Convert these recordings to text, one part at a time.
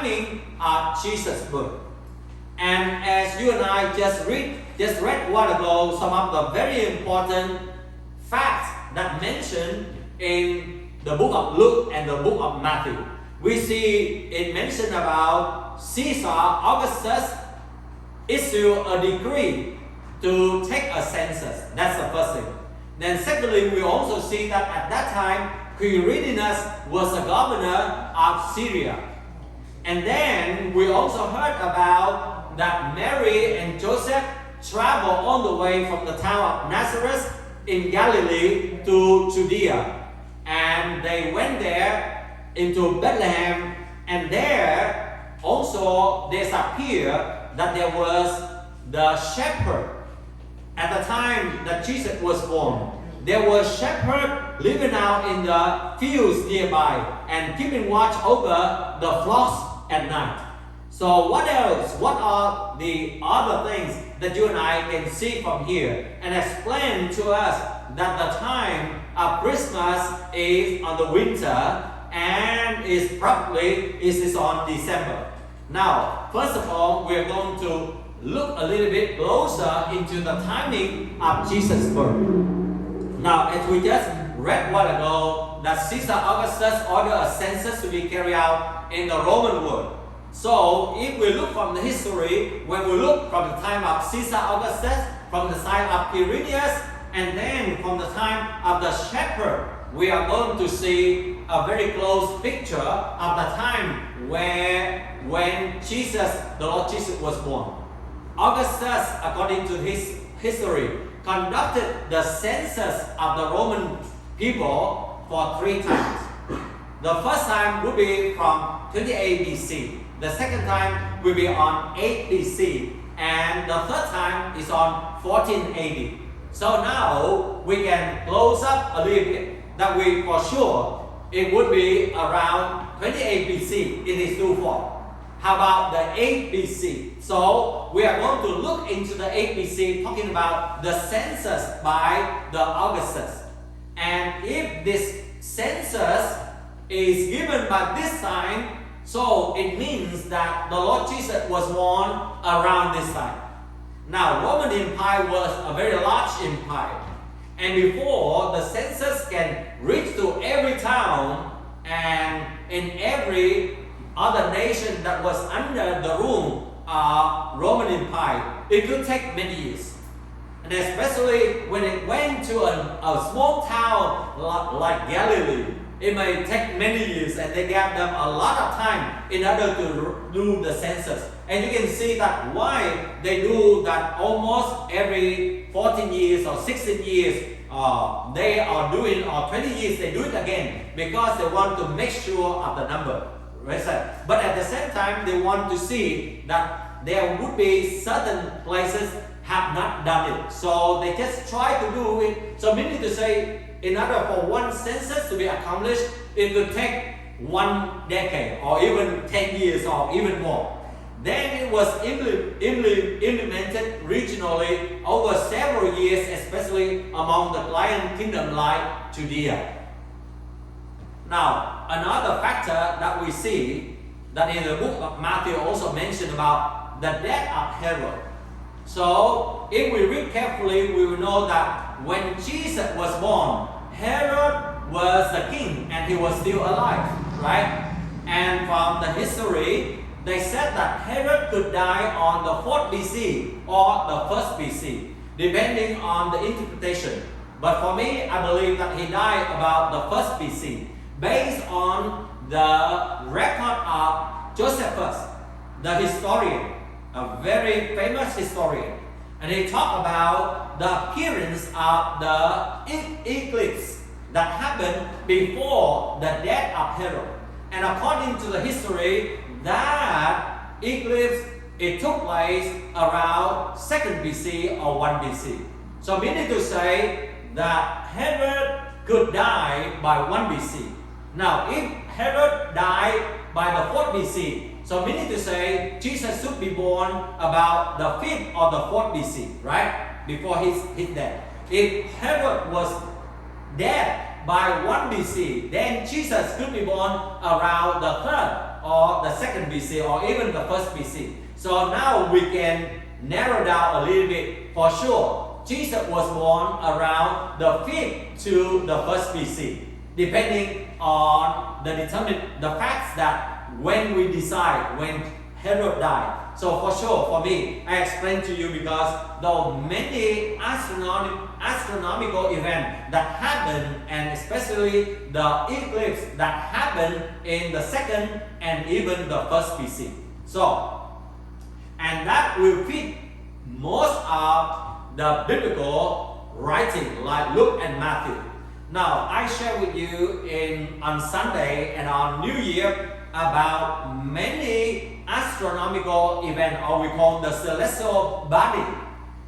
timing of Jesus' birth. And as you and I just read a while ago, some of the very important facts that mentioned in the book of Luke and the book of Matthew. We see it mentioned about Caesar Augustus issued a decree to take a census. That's the first thing. Then secondly, we also see that at that time, Quirinius was the governor of Syria. And then we also heard about that Mary and Joseph traveled all the way from the town of Nazareth in Galilee to Judea. And they went there into Bethlehem, and there also there's appear that there was the shepherd. At the time that Jesus was born, there were shepherds living out in the fields nearby and keeping watch over the flocks at night. So what else? What are the other things that you and I can see from here and explain to us that the time of Christmas is on the winter and is on December? Now, first of all, we are going to look a little bit closer into the timing of Jesus' birth. Now, as we just read a while ago, that Caesar Augustus ordered a census to be carried out in the Roman world. So, if we look from the history, when we look from the time of Caesar Augustus, from the time of Quirinius, and then from the time of the shepherd, we are going to see a very close picture of the time when the Lord Jesus was born. Augustus, according to his history, conducted the census of the Roman people for 3 times. The first time will be from 28 BC. The second time will be on 8 BC. And the third time is on 14 AD. So now we can close up a little bit that we for sure it would be around 28 BC. It is too far. How about the 8 BC? So we are going to look into the 8 BC, talking about the census by the Augustus. And if this census is given by this time, so it means that the Lord Jesus was born around this time. Now, Roman Empire was a very large empire. And before the census can reach to every town and in every other nation that was under the rule of Roman Empire, it could take many years. And especially when it went to a small town like Galilee, it may take many years, and they gave them a lot of time in order to do the census. And you can see that why they do that almost every 14 years or 16 years they are doing, or 20 years they do it again, because they want to make sure of the number. But at the same time, they want to see that there would be certain places have not done it. So they just try to do it. So meaning to say, in order for one census to be accomplished, it could take 1 decade or even 10 years or even more. Then it was implemented regionally over several years, especially among the client kingdom like Judea. Now, another factor that we see that in the book of Matthew also mentioned about the death of Herod. So, if we read carefully, we will know that when Jesus was born, Herod was the king and he was still alive, right? And from the history, they said that Herod could die on the 4th BC or the 1st BC, depending on the interpretation. But for me, I believe that he died about the 1st BC, based on the record of Josephus, the historian, a very famous historian. And he talked about the appearance of the eclipse that happened before the death of Herod. And according to the history, that eclipse, it took place around 2nd BC or 1 BC. So meaning to say that Herod could die by 1 BC. Now, if Herod died by the 4th BC, so meaning to say Jesus should be born about the 5th or the 4th BC, right? Before his death. If Herod was dead by 1 BC, then Jesus could be born around the 3rd or the second BC or even the first BC. So now we can narrow down a little bit. For sure, Jesus was born around the 5th to the 1st BC, depending on the facts that when we decide when Herod died. So for sure, for me, I explained to you because there are many astronomical events that happen, and especially the eclipse that happened in the 2nd and even the 1st BC. So, and that will fit most of the biblical writing like Luke and Matthew. Now, I share with you on Sunday and on New Year about many astronomical events, or we call the celestial body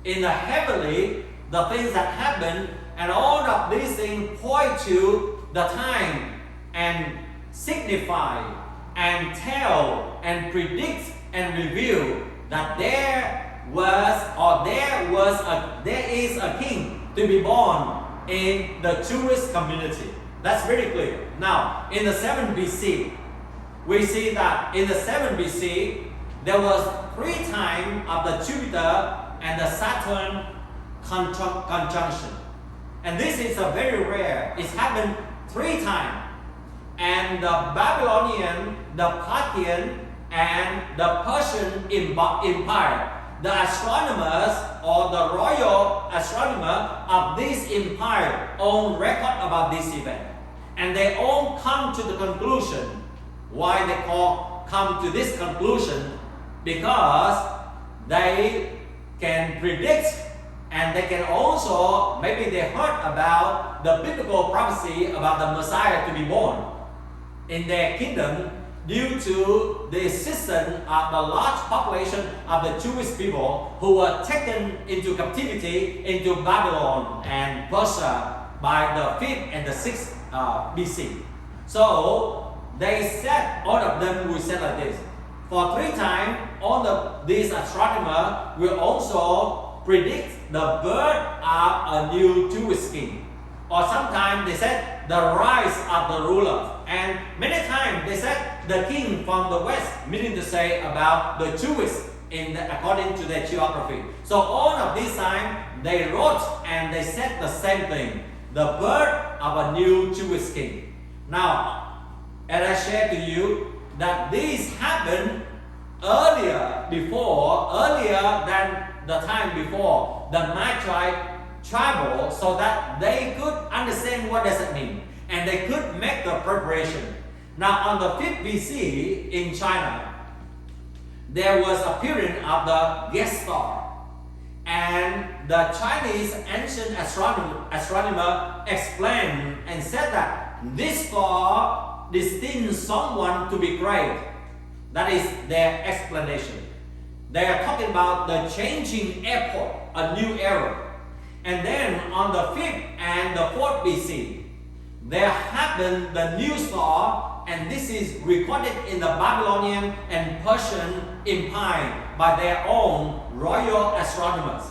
in the heavenly, the things that happen, and all of these things point to the time and signify and tell and predict and reveal that there is a king to be born in the Jewish community. That's very clear. Now, in the 7th BC, we see that in the 7th BC, there was 3 times of the Jupiter and the Saturn conjunction. And this is a very rare. It's happened 3 times. And the Babylonian, the Parthian, and the Persian Empire, the astronomers or the royal astronomer of this empire own record about this event. And they all come to the conclusion. Why they come to this conclusion? Because they can predict, and they can also, maybe they heard about the biblical prophecy about the Messiah to be born in their kingdom due to the existence of the large population of the Jewish people who were taken into captivity into Babylon and Persia by the 5th and the 6th BC. So they said, all of them will say like this. For 3 times, all of these astronomers will also predict the birth of a new Jewish king. Or sometimes they said the rise of the ruler. And many times they said the king from the west, meaning to say about the Jewish according to their geography. So all of these times they wrote and they said the same thing. The birth of a new Jewish king. Now, as I shared to you that this happened earlier than the time before the Magi traveled, so that they could understand what does it mean, and they could make the preparation. Now on the 5th BC in China, there was a period of the guest star, and the Chinese ancient astronomer explained and said that this star destined someone to be great. That is their explanation. They are talking about the changing epoch, a new era. And then on the 5th and the 4th BC, there happened the new star, and this is recorded in the Babylonian and Persian Empire by their own royal astronomers.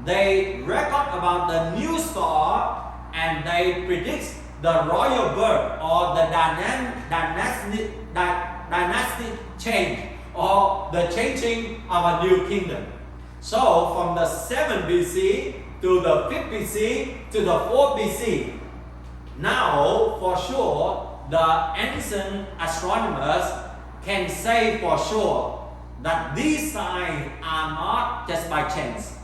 They record about the new star, and they predict the royal birth or the dynastic change or the changing of a new kingdom. So from the 7th BC to the 5th BC to the 4th BC, now for sure the ancient astronomers can say for sure that these signs are not just by chance.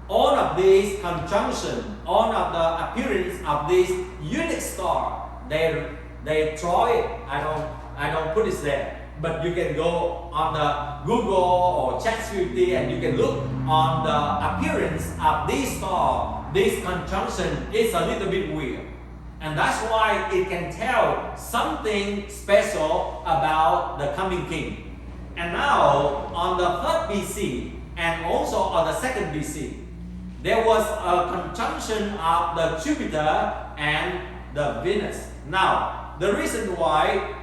All of these conjunctions, all of the appearance of this unique star, they draw it. I don't put it there, but you can go on the Google or ChatGPT and you can look on the appearance of this star. This conjunction is a little bit weird, and that's why it can tell something special about the coming king. And now on the 3rd BC and also on the 2nd BC, there was a conjunction of the Jupiter and the Venus. Now, the reason why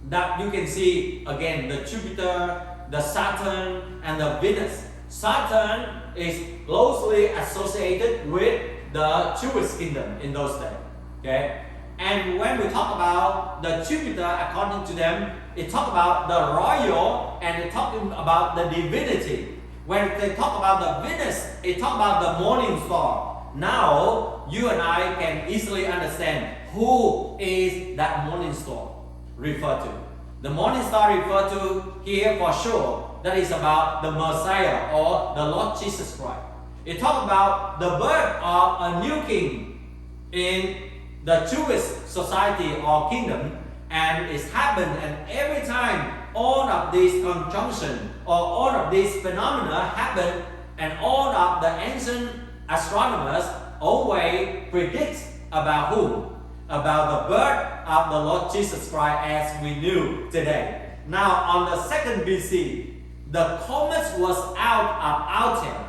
that you can see again the Jupiter, the Saturn, and the Venus. Saturn is closely associated with the Jewish kingdom in those days. Okay, and when we talk about the Jupiter, according to them, it talks about the royal and it talks about the divinity. When they talk about the Venus, it talks about the morning star. Now, you and I can easily understand who is that morning star referred to. The morning star referred to here for sure, that is about the Messiah or the Lord Jesus Christ. It talks about the birth of a new king in the Jewish society or kingdom, and it's happened, and every time all of these conjunction or all of these phenomena happen, and all of the ancient astronomers always predict about who? About the birth of the Lord Jesus Christ as we knew today. Now on the 2nd BC, the comet was out of Altair.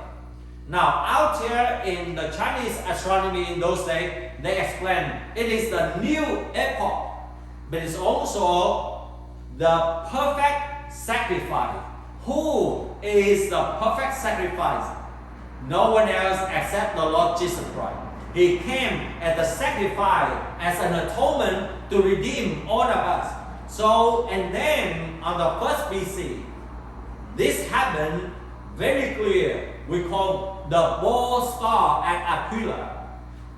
Now Altair in the Chinese astronomy in those days, they explain it is the new epoch, but it's also the perfect sacrifice. Who is the perfect sacrifice? No one else except the Lord Jesus Christ. He came as a sacrifice, as an atonement to redeem all of us. So, and then on the 1st BC, this happened very clear. We call the ball star at Aquila.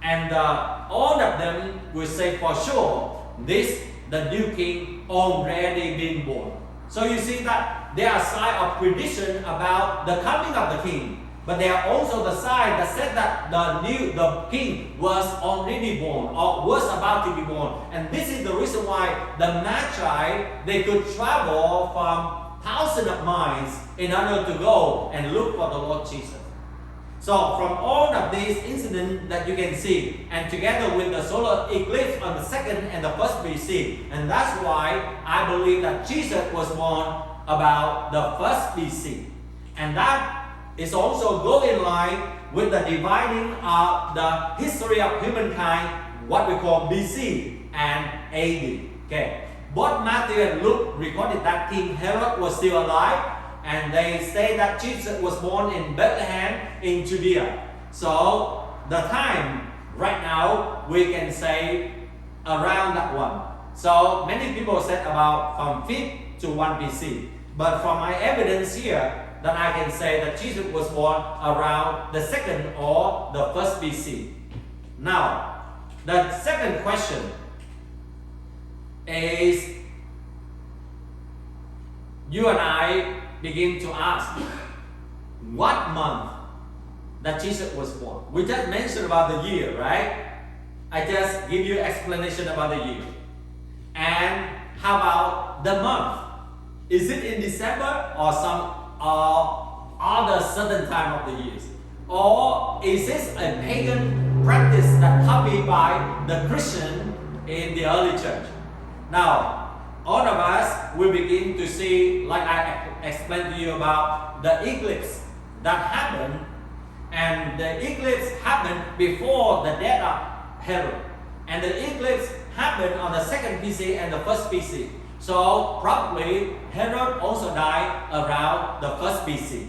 And all of them will say for sure, this, the new king, already been born. So you see that there are signs of prediction about the coming of the king. But there are also the signs that said that the king was already born or was about to be born. And this is the reason why the Magi, they could travel from thousands of miles in order to go and look for the Lord Jesus. So from all of these incidents that you can see, and together with the solar eclipse on the 2nd and the 1st BC, and that's why I believe that Jesus was born about the 1st BC. And that is also go in line with the dividing of the history of humankind, what we call BC and AD. Okay. Both Matthew and Luke recorded that King Herod was still alive, and they say that Jesus was born in Bethlehem in Judea. So the time right now we can say around that one. So many people said about from 5th to 1 BC. But from my evidence here, that I can say that Jesus was born around the 2nd or the 1st BC. Now, the second question is, you and I begin to ask, what month that Jesus was born? We just mentioned about the year, right? I just give you explanation about the year. And how about the month? Is it in December or some other certain time of the years? Or is this a pagan practice that copied by the Christian in the early church? Now, all of us will begin to see, like I explained to you about the eclipse that happened, and the eclipse happened before the death of Herod. And the eclipse happened on the 2nd BC and the 1st BC. So probably Herod also died around the 1st BC.